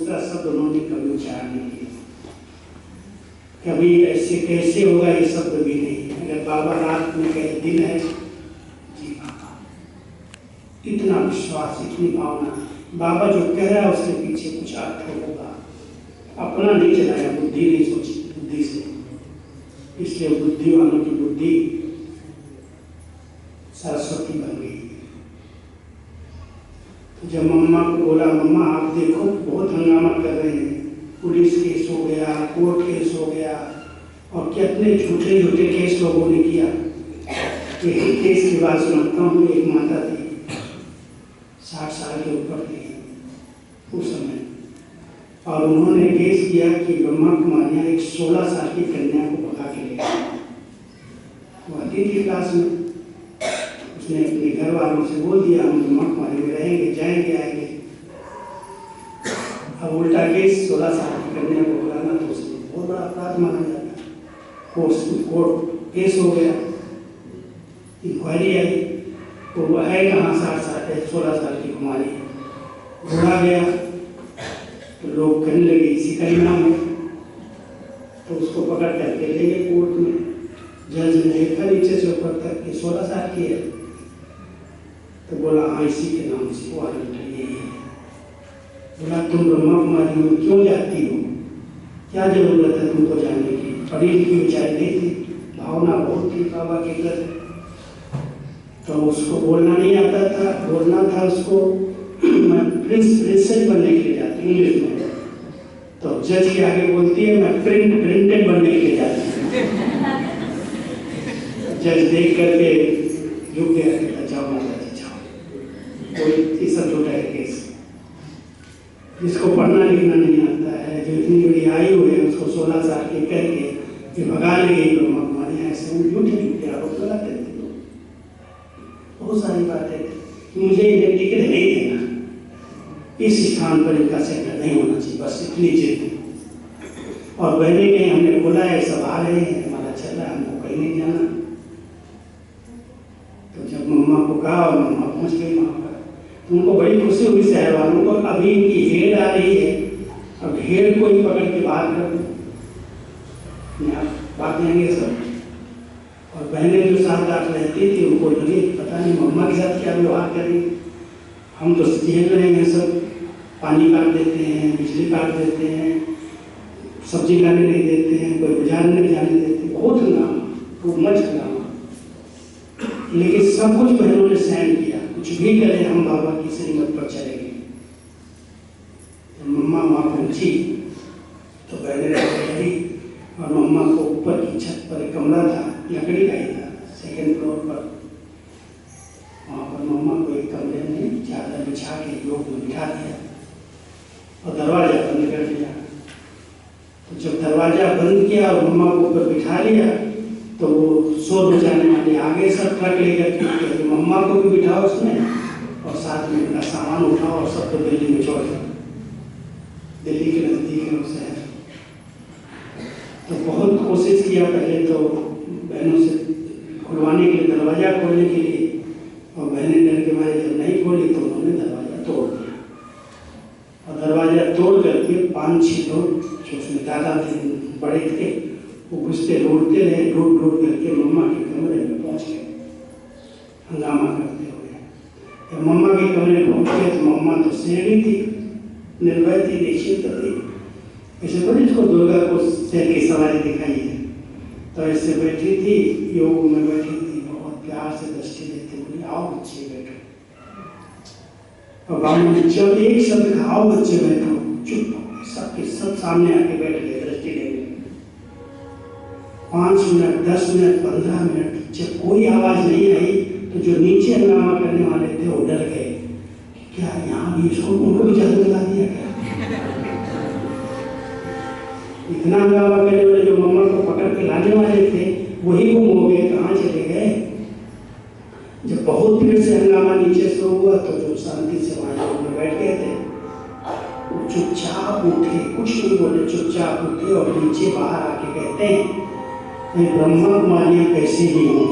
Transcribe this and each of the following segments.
दूसरा शब्द उन्होंने कभी उच्चारण नहीं किया, कभी ऐसे कैसे होगा ये शब्द भी नहीं। अगर बाबा रात में कहे दिन है, जी बाबा, इतना विश्वास, इतनी भावना, बाबा जो कह रहा है उसके पीछे कुछ अर्थ होगा। अपना नहीं चलाया, बुद्धि नहीं सोची, बुद्धि से, इसलिए बुद्धि वालों की बुद्धि सरस्वती बन गई। तो जब मम्मा को बोला, मम्मा आप देखो बहुत हंगामा कर रहे हैं, पुलिस केस हो गया, कोर्ट केस हो गया, और कितने झूठे झूठे केस लोगों ने किया। यही केस की बात सुनाता हूँ। एक माता थी, 60 साल के ऊपर थी उस समय, और उन्होंने केस किया कि ब्रह्मा कुमारियाँ एक 16 साल की कन्या को भगा के ले गई। वो आती थी क्लास में, उसने अपने घर वालों से बोल दिया हम ब्रह्मा कुमारी में रहेंगे, जाएंगे, आएंगे। अब उल्टा केस 16 साल की कन्या को भगाना तो उसमें बहुत बड़ा अपराध माना जाता है। कोर्ट केस हो गया, इंक्वायरी आई, तो वो है कहाँ 16 साल की कुमारी, ढूंढा गया। तो लोग कहने लगे इसी का ही नाम है, तो उसको पकड़ करके ले गए कोर्ट में। जज ने देखा नीचे से ऊपर तक कि 16 साल की है, तो बोला हाँ इसी के नाम से वारंट यही है। बोला तुम ब्रह्मा कुमारी में क्यों जाती हो, क्या जरूरत है तुमको जाने की, पढ़ी लिखी बेचारी नहीं थी, भावना बहुत थी बाबा के घर। तो उसको बोलना नहीं आता था, बोलना था उसको मैं प्रिंसेस बनने के लिए जाती इंग्लिश में। तो जज के आगे बोलती है मैं प्रिंटेड बनने के लिए जाती हूँ। जज देख करके रुक गया, जाओ माता जी जाओ। कोई सब झूठा है केस। जिसको पढ़ना लिखना नहीं आता है, जो इतनी बड़ी आयु है, उसको 16 साल के करके कि भगा ले गई ब्रह्मा कुमारी, ऐसे झूठे आरोप लगाते थे। बहुत सारी बातें, मुझे इन्हें टिकट नहीं देना, इस स्थान पर इनका सेंटर नहीं होना चाहिए, बस इतनी जिद। और पहले कहीं हमने बोला है सब आ रहे हैं, हमारा चल रहा है, हमको कहीं नहीं जाना। तो जब मम्मा को कहा और मम्मा पहुँच गई वहाँ पर, तो उनको बड़ी खुशी हुई शहर वालों को। अभी इनकी हेड आ रही है, अब हेड को ही पकड़ के बाहर कर दो, बात जाएंगे सब। और बहनें जो साथ साथ रहती थी उनको लगे पता नहीं मम्मा के साथ क्या व्यवहार करेंगे, हम तो झेल रहे हैं सब, पानी काट देते हैं, बिजली काट देते हैं, सब्जी लाने नहीं देते हैं, कोई बाजार नहीं जाने देते, बहुत हंगामा, खूब मच हंगामा। लेकिन सब कुछ बहनों ने सहन किया, कुछ भी करे हम बाबा की श्रीमत पर चलेंगे। तो मम्मा वहाँ पहुँची तो बहनें रही, और मम्मा को ऊपर की छत पर एक कमरा था, लकड़ी का ही था, 2nd फ्लोर पर। वहाँ पर मम्मा को एक कमरे में चादर बिछा के योग में बिठा दिया और दरवाजा बंद कर दिया। तो जब दरवाजा बंद किया और मम्मा को ऊपर बिठा लिया, तो वो शोर मचाने वाले आगे सब ट्रक लेकर के मम्मा को भी बिठाओ उसमें, और साथ में उनका सामान उठाओ और सबको दिल्ली में छोड़ दो। दिल्ली के नज़दीक है शहर। तो बहुत कोशिश किया पहले तो बहनों से खुलवाने के लिए, दरवाज़ा खोलने के लिए, और बहनें डर के मारे जब नहीं खोली तो उन्होंने दरवाज़ा तोड़ दिया। और दरवाज़ा तोड़ करके 5-6 लोग जो उसमें दादा थे, बड़े थे, वो घुसते ढूंढते रहे, ढूंढ करके मम्मा के कमरे में पहुँच गए हंगामा करते हुए। जब मम्मा के कमरे में पहुँच गए तो मम्मा तो सेड़ी थी, निर्भय थी, निश्चिंत थी। ऐसे थोड़ी इसको दुर्गा को शेर की सवारी दिखाई है, तो ऐसे बैठी थी, योग में बैठी थी, बहुत प्यार से दृष्टि देते बोली आओ बच्चे बैठो। और बाबू ने जब एक शब्द कहा आओ बच्चे बैठो, चुप हो गए, सबके सब सामने आके बैठ गए दृष्टि देने। 5 मिनट, 10 मिनट, 15 मिनट, जब कोई आवाज नहीं आई तो जो नीचे हंगामा करने वाले थे वो डर गए, क्या यहाँ भी इसको उनको भी जादू लगा दिया क्या? इतना हंगामा करने वाले जो मम्मा को पकड़ के लाने वाले थे वही गुम हो गए, कहाँ चले गए? जब बहुत देर से हंगामा नीचे से हुआ तो जो शांति से वहां बैठ गए थे वो चुपचाप उठे, कुछ नहीं बोले, चुपचाप उठे और नीचे बाहर आके कहते हैं ब्रह्मा कुमारियाँ कैसे भी हों,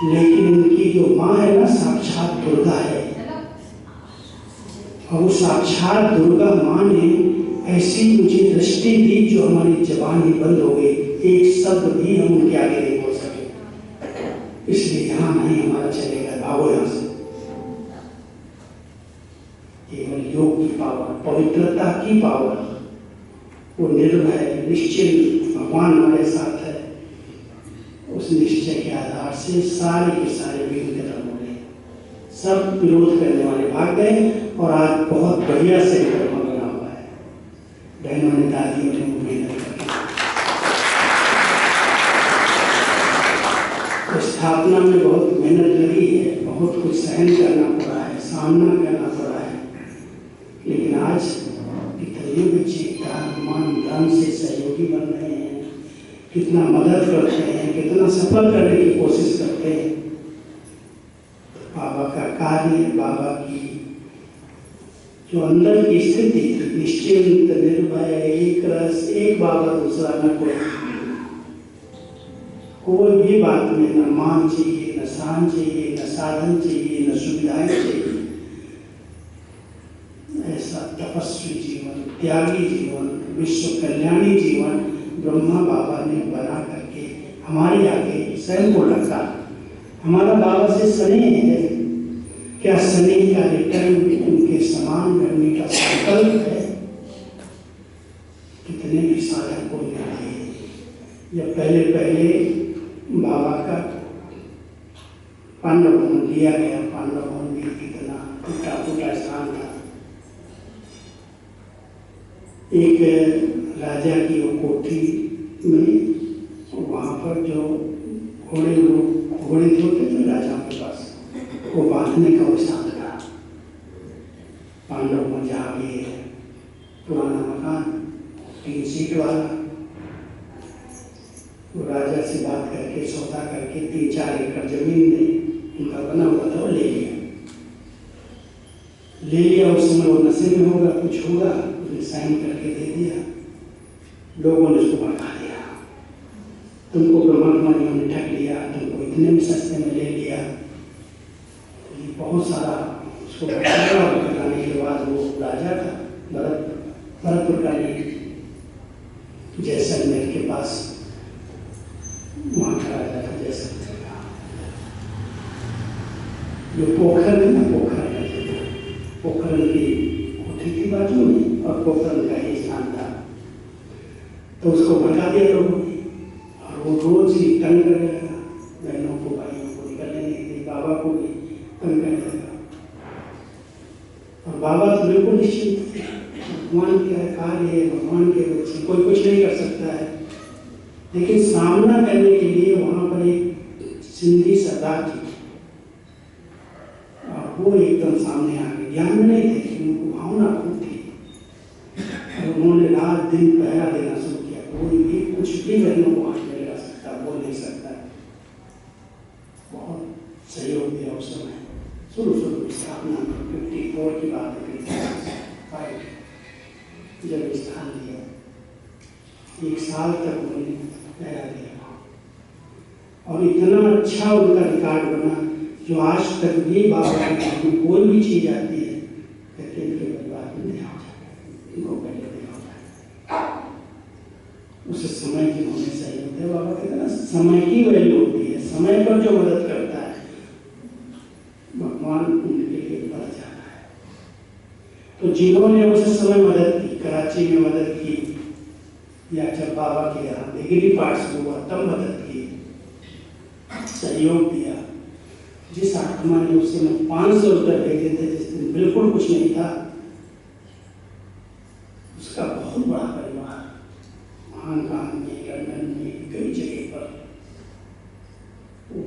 लेकिन उनकी जो माँ है ना साक्षात दुर्गा है। और वो साक्षात दुर्गा माँ ने दी जो हमारी जबान ही बंद हो गई, एक शब्द भी हम उनके आगे नहीं बोल सके। इसलिए यहाँ नहीं हमारा चलेगा, भागो यहाँ से। केवल योग की पावर, पवित्रता की पावर, वो निर्भय निश्चित भगवान हमारे साथ है, उस निश्चय के आधार से सारे के सारे विघ्न खत्म हो गए। सब विरोध करने वाले भाग गए और आज बहुत बढ़िया से कर्म बना हुआ है। बहनों ने, दादियों ने मेहनत की। तो स्थापना में बहुत मेहनत लगी है, बहुत कुछ सहन करना पड़ा है, सामना करना पड़ा है, लेकिन आज कितने बच्चे मन धन से सहयोगी बन रहे हैं, कितना मदद करते हैं, कितना सफल करने की कोशिश करते हैं। बाबा का कार्य, बाबा की जो अंदर की स्थिति थी, निश्चिंत, निर्भय, एक रस, एक बाबा दूसरा न कोई भी बात में न मान चाहिए, न शान चाहिए, न साधन चाहिए, न सुविधाएं चाहिए। ऐसा तपस्वी जीवन, त्यागी जीवन, विश्व कल्याणी जीवन ब्रह्मा बाबा ने बना करके हमारे आगे स्वयं को रखा। हमारा बाबा से स्नेह है, क्या स्नेह का रिटर्न उनके समान करने का संकल्प है। कितने भी साधक को मिले, जब पहले बाबा का पांडव भवन लिया गया, पांडव भवन भी कितना टूटा स्थान था। एक राजा की वो कोठी में, वहाँ पर जो घोड़े थे होते थे राजाओं के पास, वो बांधने का स्थान था। पांडव में जहाँ भी पुराना मकान 3 सीट वाला, वो राजा से बात करके सौदा करके 3-4 एकड़ जमीन में उनका बना हुआ था, वो ले लिया। उस समय वो नशे में होगा, कुछ होगा, उसने साइन करके दे दिया। लोगों ने उसको भड़का दिया, तुमको ब्रह्माकुमारियों ने ठग लिया, तुमको इतने में सस्ते में ले लिया। बहुत सारा उसको भड़काने के बाद वो राजा था भरतपुर का जैसलमेर के पास, वहाँ का राजा था जैसलमेर का। जो पोखर है ना, पोखरन की कोठी थी बाजू में और पोखरन का ही स्थान था। तो उसको भड़का दिया लोगों ने, और वो रोज ही तंग करने लगा, बहनों को भाइयों को निकलने नहीं दी, बाबा को भी तंग करने लगा। और बाबा तो बिल्कुल निश्चिंत थे, भगवान का कार्य है, भगवान के बच्चे, कोई कुछ नहीं कर सकता है। लेकिन सामना करने के लिए वहाँ पर एक सिंधी सरदार थी, और वो एकदम सामने आ गए। ज्ञान में नहीं थे, लेकिन उनको भावना खूब थी, और उन्होंने रात दिन पहरा देना शुरू किया। कोई भी कुछ भी बहनों को हाथ नहीं लगा सकता, बोल नहीं सकता। बहुत सहयोग दिया उस समय, शुरू में स्थापना में 54 की बात है, जब स्थान लिया 1 साल तक उन्होंने पहरा दिया, और इतना अच्छा उनका रिकॉर्ड बना जो आज तक भी बाबा के घर में कोई भी चीज आती है कहते इनके परिवार में नहीं हो जाता, इनको पहले नहीं होता है। उस समय की उन्होंने सहयोग दिया। बाबा कहते हैं ना, समय की वैल्यू होती है, समय पर जो मदद करता है भगवान उनके लिए बढ़ जाता है। तो जिन्होंने उस समय मदद की, कराची में मदद की, या जब बाबा के यहाँ डिग्री पास हुआ तब मदद की, सहयोग दिया। जिस आत्मा ने उस समय 500 रुपये भेजे थे, जिस दिन बिल्कुल कुछ नहीं था, उसका बहुत बड़ा परिवार हांगकांग में, लंदन में, कई जगह पर।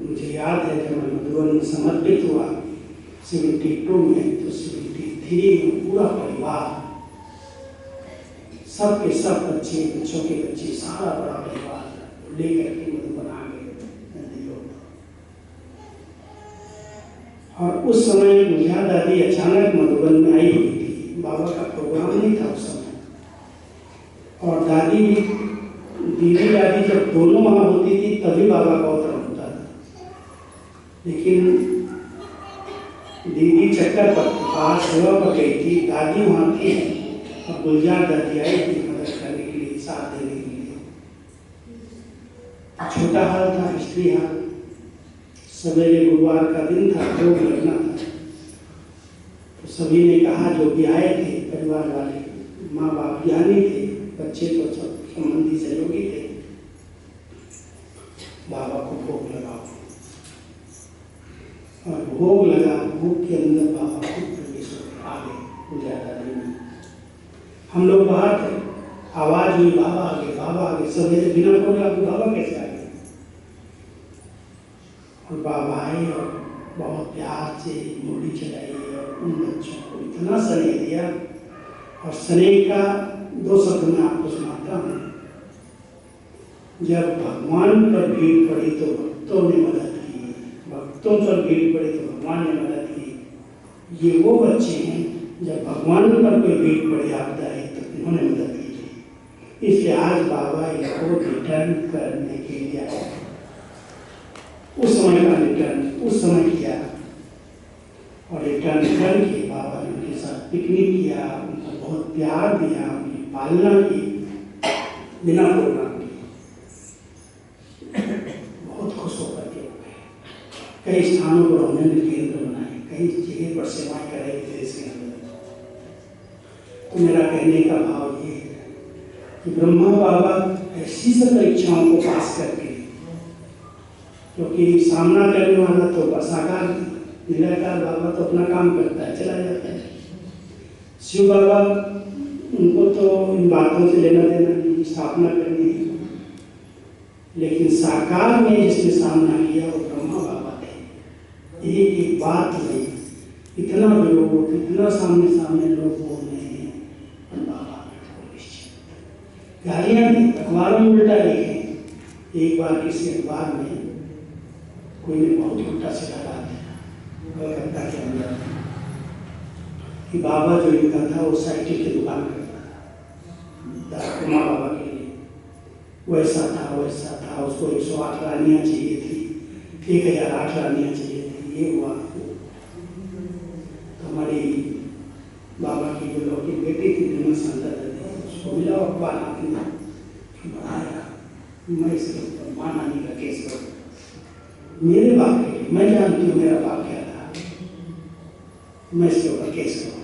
मुझे याद है जब मैं मधुबन में समर्पित हुआ 72 में, तो 73 में पूरा परिवार, सब के सब बच्चे, बच्चों के बच्चे, सारा बड़ा परिवार लेकर के मधुबन आ गए नदी लोग। और उस समय मुझे दादी अचानक मधुबन में आई हुई थी, बाबा का प्रोग्राम नहीं था उस समय, और दादी भी, दीदी दादी जब दोनों वहाँ होती थी तभी बाबा का अवतरण होता था। लेकिन दीदी चक्कर पर बाहर सेवा पर गई थी, दादी वहाँ थी, और गुलजार दादी आई थी मदद करने के लिए। साथ देने के लिए। छोटा हाल था, स्त्री हाल। सवेरे गुरुवार का दिन था, भोग लगना था, तो सभी ने कहा, जो भी आए थे परिवार वाले, माँ बाप ज्ञानी थे, बच्चे तो सब संबंधी सहयोगी थे, बाबा को भोग लगाओ। और भोग लगा, भोग के अंदर बाबा खुद प्रवेश हो आगे ज्यादा नहीं। हम लोग बाहर थे, आवाज हुई बाबा आगे, बाबा आगे। सवेरे बिना बोले आपको बाबा कैसे आ गए? और बाबा आए और बहुत प्यार से मूड़ी चलाई और उन बच्चों को इतना स्नेह दिया। और स्नेह का 2 शब्द मैं आपको सुनाता हूँ। जब भगवान पर भीड़ पड़ी तो भक्तों ने मदद की, भक्तों पर भीड़ पड़ी तो भगवान ने मदद की। ये वो बच्चे हैं जब भगवान पर कोई भीड़ पड़ी आपदा है तो उन्होंने मदद की। इसलिए आज बाबा इनको रिटर्न करने के लिए आए। उस समय का रिटर्न उस समय किया और रिटर्न करके बाबा ने उनके साथ पिकनिक किया, उनको बहुत प्यार दिया, उनकी पालना की बिना प्रोग्राम की। बहुत खुश होकर के कई स्थानों पर उन्होंने केंद्र बनाए, कई जगह पर सेवाएं कराई देश के अंदर। तो मेरा कहने का भाव ये है कि ब्रह्मा बाबा ऐसी सब परीक्षाओं को पास करके, क्योंकि सामना करने वाला तो साकार निराकार बाबा तो अपना काम करता है, चला जाता है। शिव बाबा उनको तो इन बातों से लेना देना नहीं, स्थापना करनी है। लेकिन साकार में जिसने सामना किया वो ब्रह्मा बाबा थे। एक एक बात में इतना विरोध, इतना सामने सामने लोग बोलने हैं, और बाबा गालियां दी, अखबारों में उल्टा लिखे। एक बार किसी अखबार में कोई ने बहुत उल्टा सीधा डाल दिया कलकत्ता के अंदर कि बाबा जो इनका था वो साइकिल की दुकान करता था ब्रह्मा बाबा के लिए। वैसा था, उसको 108 रानियाँ चाहिए थी, 1008 रानियाँ चाहिए थी। ये हुआ तो हमारी बाबा की जो लौकी बेटी थी दोनों संतान थे, उसको मिला अखबार हाथ में बढ़ाया, मैं इसके ऊपर मानहानि का केस करूँ। मेरे बाप के लिए मैं जानती हूँ मेरा बाप क्या था, मैं इसके ऊपर केस करूँ।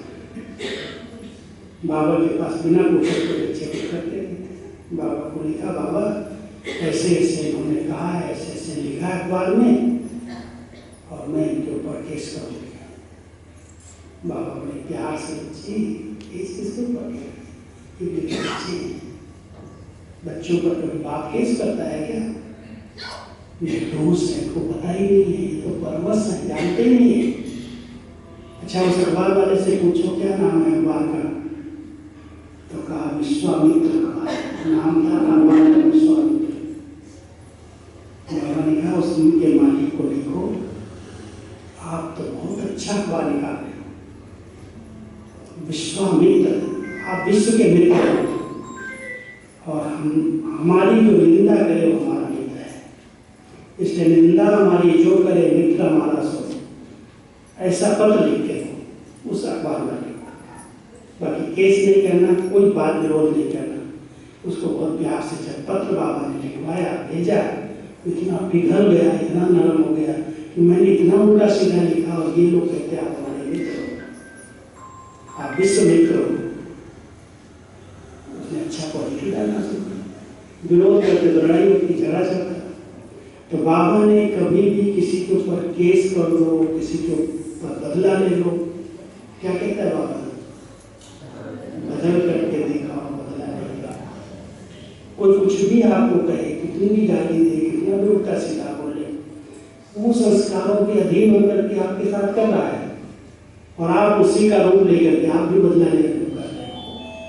बाबा के पास बिना पूछे कोई बच्चे को करते थे। बाबा को लिखा, बाबा ऐसे ऐसे उन्होंने कहा है, ऐसे ऐसे लिखा अखबार में और मैं इनके ऊपर केस करूँगी। बाबा बड़े प्यार से, केस किसके ऊपर किया? बच्चों पर कभी बाप केस करता है क्या? निर्दोष है, को पता ही नहीं है, ये तो परवश है, जानते ही नहीं है। अच्छा, उस अखबार वाले से पूछो क्या नाम है अखबार का, तो कहा विश्वामित्र का नाम था, अखबार का विश्वामित्र। बाबा ने कहा उस के मालिक को लिखो, आप तो बहुत अच्छा अखबार निकाल रहे हो, विश्वामित्र, आप विश्व के मित्र हो और हमारी जो निंदा करे वो हमारा मित्र है, इसलिए निंदा हमारी जो करे मित्र हमारा सो। ऐसा पत्र लिखते हो उस अखबार वाले को। बाकी केस नहीं करना, कोई बात विरोध नहीं करना। उसको बहुत प्यार से जब पत्र बाबा ने लिखवाया, भेजा, इतना पिघल गया, इतना नरम हो गया कि मैंने इतना उल्टा सीधा लिखा और ये लोग कहते आप हमारे मित्र हो, आप विश्व मित्र हो। उसने अच्छा पॉलिटिक डालना शुरू, विरोध करते तो लड़ाई होती, झगड़ा चलता। तो बाबा ने कभी भी किसी के ऊपर केस कर लो, किसी के ऊपर बदला ले लो, क्या कहता है बाबा? बदल करके देखा, बदला लेगा। कोई कुछ भी आपको कहे, कितनी भी गाली दे, कितना भी उल्टा सीधा बोले, वो संस्कारों के अधीन होकर के आपके साथ कर रहा है और आप उसी का रूप लेकर के आप भी बदला लेकर कर रहे हो।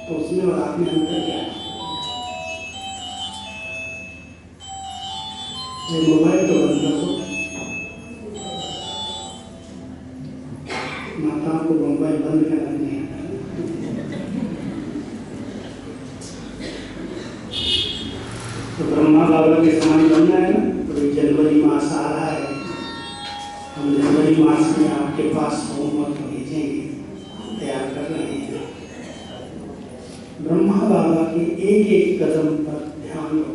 तो उसमें और आप में अंतर क्या है? मोबाइल तो बंद कर दो, माताओं को मोबाइल बंद करना नहीं आता। तो ब्रह्मा बाबा के समान बनना है ना, तो जनवरी मास आ रहा है, हम जनवरी मास में आपके पास होमवर्क भेजेंगे, तैयार कर रहे हैं। ब्रह्मा बाबा के एक एक कदम पर ध्यान दो।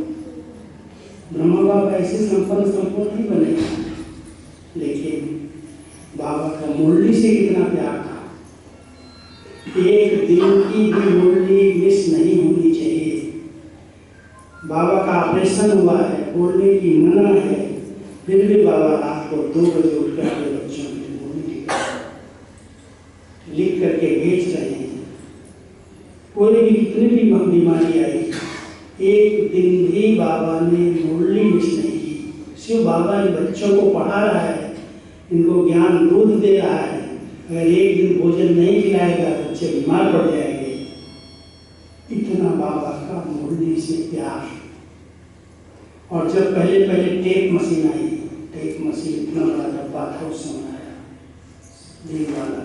ब्रह्मा बाबा ऐसे संपूर्ण नहीं बने, लेकिन बाबा का मुरली से कितना प्यार था। एक दिन की भी मुरली मिस नहीं होनी चाहिए। बाबा का ऑपरेशन हुआ है, बोलने की मना है, फिर भी बाबा रात को 2 बजे उठकर अपने बच्चों की मुरली लिख करके भेज रहे हैं। कोई भी कितनी भी बीमारी आई, एक दिन भी बाबा ने मुरली मिस नहीं की। सिर्फ बाबा इन बच्चों को पढ़ा रहा है, इनको ज्ञान दूध दे रहा है। अगर एक दिन भोजन नहीं खिलाएगा बच्चे बीमार पड़ जाएंगे। इतना बाबा का मुरली से प्यार। और जब पहले टेप मशीन आई, टेप मशीन इतना बड़ा डब्बा था उस समय आया, दिन वाला।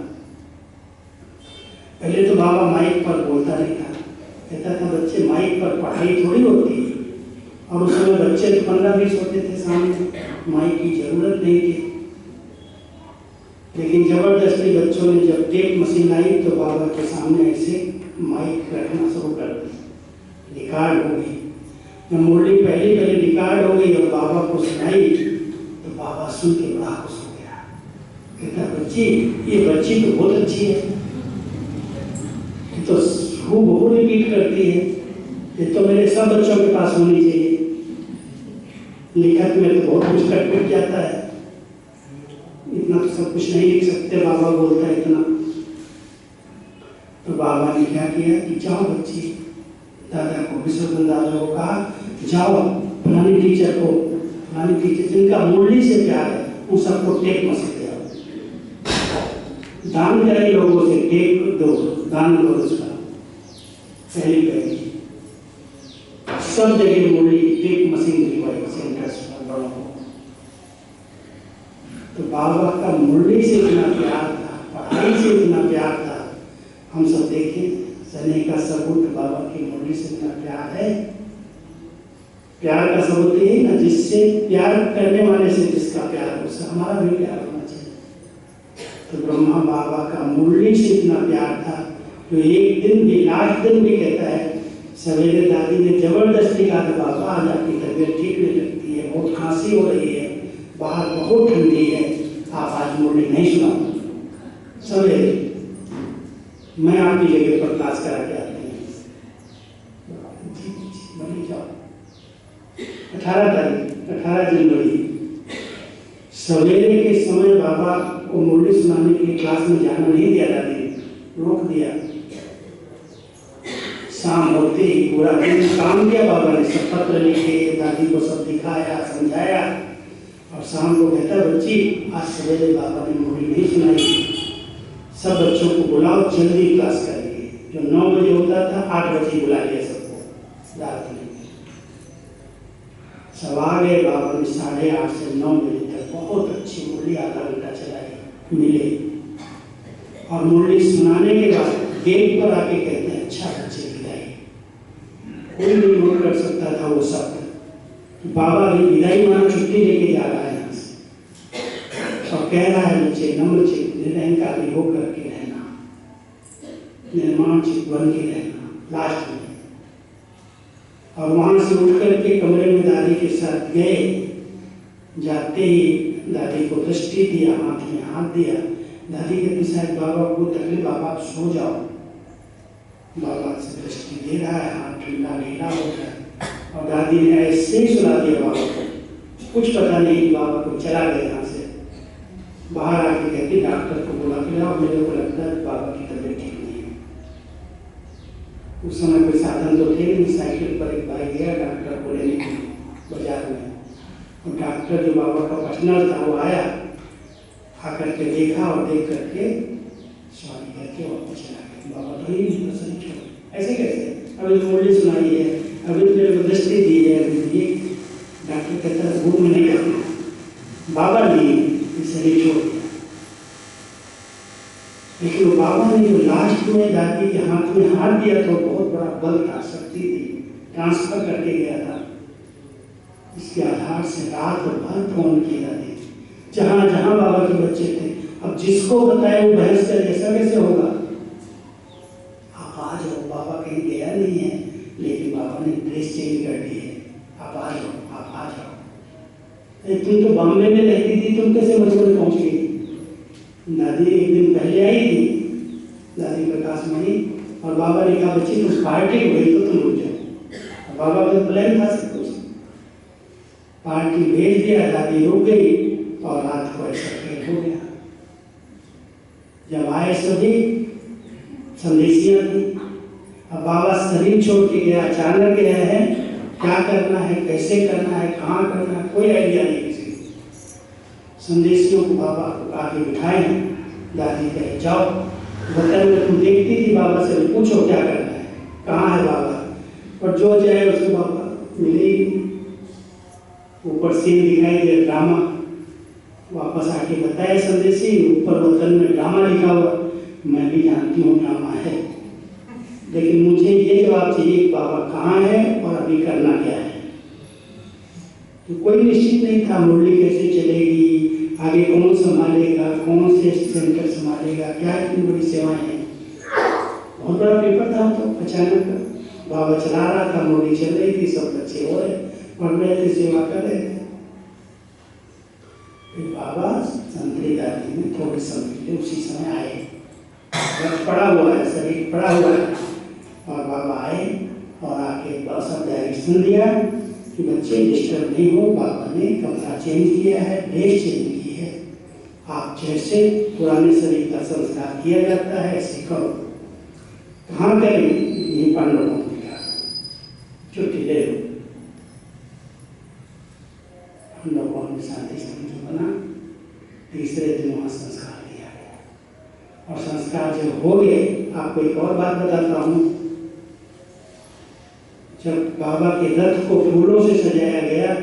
पहले तो बाबा माइक पर बोलता नहीं था, कहता था बच्चे माइक पर पढ़ाई थोड़ी होती है। और उस समय बच्चे तो 15-20 होते थे सामने, माइक की जरूरत नहीं थी। लेकिन जबरदस्ती बच्चों ने जब टेप मशीन आई तो बाबा के सामने ऐसे माइक रखना शुरू कर दी। रिकॉर्ड हो गई। जब मुरली पहले रिकॉर्ड हो गई और बाबा को सुनाई तो बाबा सुन के बड़ा खुश हो गया। कहता बच्ची, ये बच्ची तो बहुत अच्छी है, तो हूबहू रिपीट करती है, ये तो मेरे सब बच्चों के पास होनी चाहिए। लिखत में तो बहुत कुछ कट जाता है, इतना तो सब कुछ नहीं लिख सकते, बाबा बोलता है इतना। तो बाबा ने क्या किया कि जाओ बच्ची, दादा को विश्वनाथ दादा को कहा जाओ फलानी टीचर जिनका मुरली से प्यार है उन सबको टेप मशीन दे आओ। दान करें लोगों से, टेप दो, दान करो उसका। पहली सब जगह मुरली टेप मशीन दिलवाई सेंटर्स पर बड़ों को। तो बाबा का मुरली से इतना प्यार था, पढ़ाई से इतना प्यार था। हम सब देखें सने का सबूत बाबा की मुरली से इतना प्यार है। प्यार का सबूत यही ना, जिससे प्यार करने वाले से जिसका प्यार, उससे हमारा भी प्यार होना चाहिए। तो ब्रह्मा बाबा का मुरली से इतना प्यार था, जो एक दिन भी, लास्ट दिन भी कहता है, सवेरे दादी ने जबरदस्ती कहा था बाबा आज आपकी तबीयत ठीक नहीं लगती है, बहुत खांसी हो रही है, बाहर बहुत ठंडी है, आप आज मुरली नहीं सुनाओ। सवेरे मैं आपकी जगह पर क्लास करा के आती हूँ। 18 जनवरी सवेरे के समय बाबा को मुरली सुनाने के लिए क्लास में जाना नहीं दिया, दादी रोक दिया। शाम होते ही पूरा दिन काम किया बाबा ने, सब पत्र लिखे, दादी को सब दिखाया, समझाया। और शाम को कहता बच्ची आज सवेरे बाबा ने मुरली नहीं सुनाई, सब बच्चों को बुलाओ, जल्दी क्लास करेंगे। जो 9 बजे होता था 8 बजे बुला लिया सबको रात में। सब आ गए। बाबा ने 8:30 से 9 बजे तक बहुत अच्छी मुरली आधा घंटा चलाई मिले। और मुरली सुनाने के बाद गेट पर आके कहते हैं अच्छा बच्चे विदाई। कोई नहीं नोट कर सकता था वो शब्द। बाबा भी विदाई माना छुट्टी लेके जा रहा है यहाँ से, और कह रहा है बच्चे नम्र चित्त निरहंकारी होकर के रहना, निर्माण चित्त बन के रहना। लास्ट में और वहां से उठ करके कमरे में दादी के साथ गए। जाते ही दादी को दृष्टि दिया, हाथ में हाथ दिया। दादी कहती शायद बाबा को तकलीफ, बाबा आप सो जाओ। बाबा से दृष्टि दे रहा है, हाथ ठंडा ढीला हो गया। और दादी ने ऐसे ही सुला दिया बाबा को, कुछ पता नहीं। बाबा को चला गया यहाँ से। बाहर आके कहती डॉक्टर को बुला के लाओ, मेरे को लगता है बाबा की तबीयत ठीक नहीं है। उस समय कोई साधन तो थे नहीं, साइकिल पर एक भाई गया डॉक्टर को लेने के लिए बाजार में। और डॉक्टर जो बाबा का पर्सनल था वो आया, आकर के देखा और देख करके स्वामी करके वापस चला गया। बाबा तो ही नहीं पसंद छोड़, ऐसे कैसे, अभी मुरली सुनाई है, अभी मेरे को दृष्टि दी है, अभी ये डॉक्टर कहता है भूख में नहीं करना। बाबा नहीं शरीर छोड़ दिया। लेकिन बाबा ने जो लास्ट में दादी के हाथ में हाथ दिया तो बहुत बड़ा बल था, शक्ति थी, ट्रांसफर करके गया था। इसके आधार से रात भर फोन किया दादी, जहां जहां बाबा के बच्चे थे। अब जिसको बताए वो बहस करे, ऐसा कैसे होगा? आप आ जाओ, बाबा कहीं गया नहीं है, लेकिन बाबा ने ड्रेस चेंज कर दी है, आप आ जाओ, आप आ जाओ। तुम तो बॉम्बे में रहती थी, तुम कैसे मजबूर पहुँच गई? दादी एक दिन पहले आई थी, दादी प्रकाश मणि, और बाबा ने कहा बच्ची तुम पार्टी को गई तो तुम रुक जाओ। बाबा का प्लान था सब कुछ, पार्टी भेज दिया, दादी रुक गई और रात को ऐसा खेल हो गया। जब आए सभी संदेशियां थी, अब बाबा शरीर छोड़ के गया, अचानक गया है, क्या करना है, कैसे करना है, कहाँ करना है, कोई आइडिया नहीं किसी को। संदेशियों को बाबा आगे बिठाए, दादी कहे जाओ वतन में, तुम देखती थी बाबा से पूछो क्या करना है, कहाँ है बाबा, और जो जाए उसको बाबा मिलेगी। ऊपर सीन दिखाई दे ड्रामा, वापस आके बताए संदेशी, ऊपर वतन में ड्रामा लिखा हुआ। मैं भी जानती हूँ ड्रामा है, लेकिन मुझे ये जवाब चाहिए बाबा कहाँ है और अभी करना क्या है। तो कोई निश्चित नहीं था, मुरली कैसे चलेगी, आगे कौन संभालेगा, कौन से सेंटर संभालेगा, क्या इतनी बड़ी सेवाएं हैं। बहुत बड़ा पेपर था। तो अचानक बाबा चला रहा था, मुरली चल रही थी, सब बच्चे हो रहे पढ़ रहे थे, सेवा कर रहे थे। फिर बाबा संतरी दादी में थोड़ी समय उसी समय आए, पड़ा हुआ है, शरीर पड़ा हुआ है, और बाबा आए और आके बस डायरेक्शन दिया कि बच्चे डिस्टर्ब नहीं हो, बाबा ने कपड़ा चेंज किया है, ड्रेस चेंज की है, आप जैसे पुराने शरीर का संस्कार किया जाता है ऐसे करो। कहाँ करें? ये पांडव का छुट्टी ले लो। हम लोगों ने शांति समझ बना, तीसरे दिन वहाँ संस्कार किया गया। और संस्कार जब हो गए, आपको एक और बात बताता हूँ, जब बाबा के रथ को फूलों से सजाया गया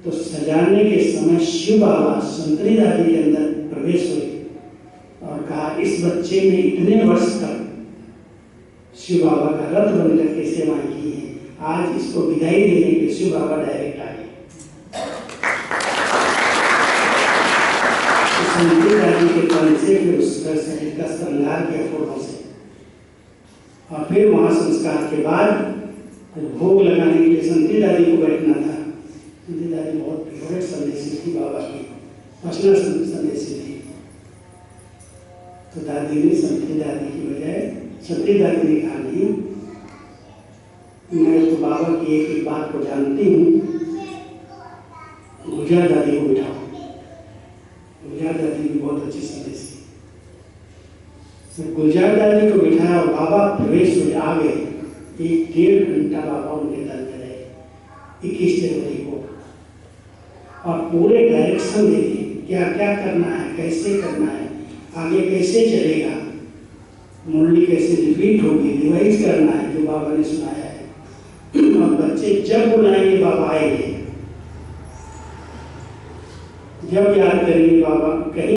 तो सजाने के समय शिव बाबा संतरी दादी के अंदर प्रवेश हुए और कहा इस बच्चे ने इतने वर्ष तक शिव बाबा का रथ बनकर के सेवाएं की है, आज इसको विदाई देने के शिव बाबा डायरेक्ट आए। संतरी दादी के कल से फिर उस शरीर का श्रृंगार किया फूलों से, और फिर वहां संस्कार के बाद भोग लगाने के लिए संतरी दादी को बैठना था। संतरी दादी बहुत फेवरेट संदेशी थी बाबा की, पर्सनल संदेशी थी। तो दादी ने संतरी दादी की बजाय संतरी दादी ने कहा नहीं, मैं तो बाबा की एक एक बात को जानती हूँ, गुलजार दादी को बिठाओ। गुलजार दादी भी बहुत अच्छी संदेशी। गुलजार दादी को बिठाया और बाबा प्रवेश में आ गए। 1-1.5 घंटा बाबा उनके दर में रहे 21 जनवरी को, और पूरे डायरेक्शन दे दिए क्या क्या करना है, कैसे करना है, आगे कैसे चलेगा, मुरली कैसे रिपीट होगी, रिवाइज करना है जो बाबा ने सुनाया है। और बच्चे जब बुलाएंगे बाबा आएंगे, जब याद करेंगे बाबा कहीं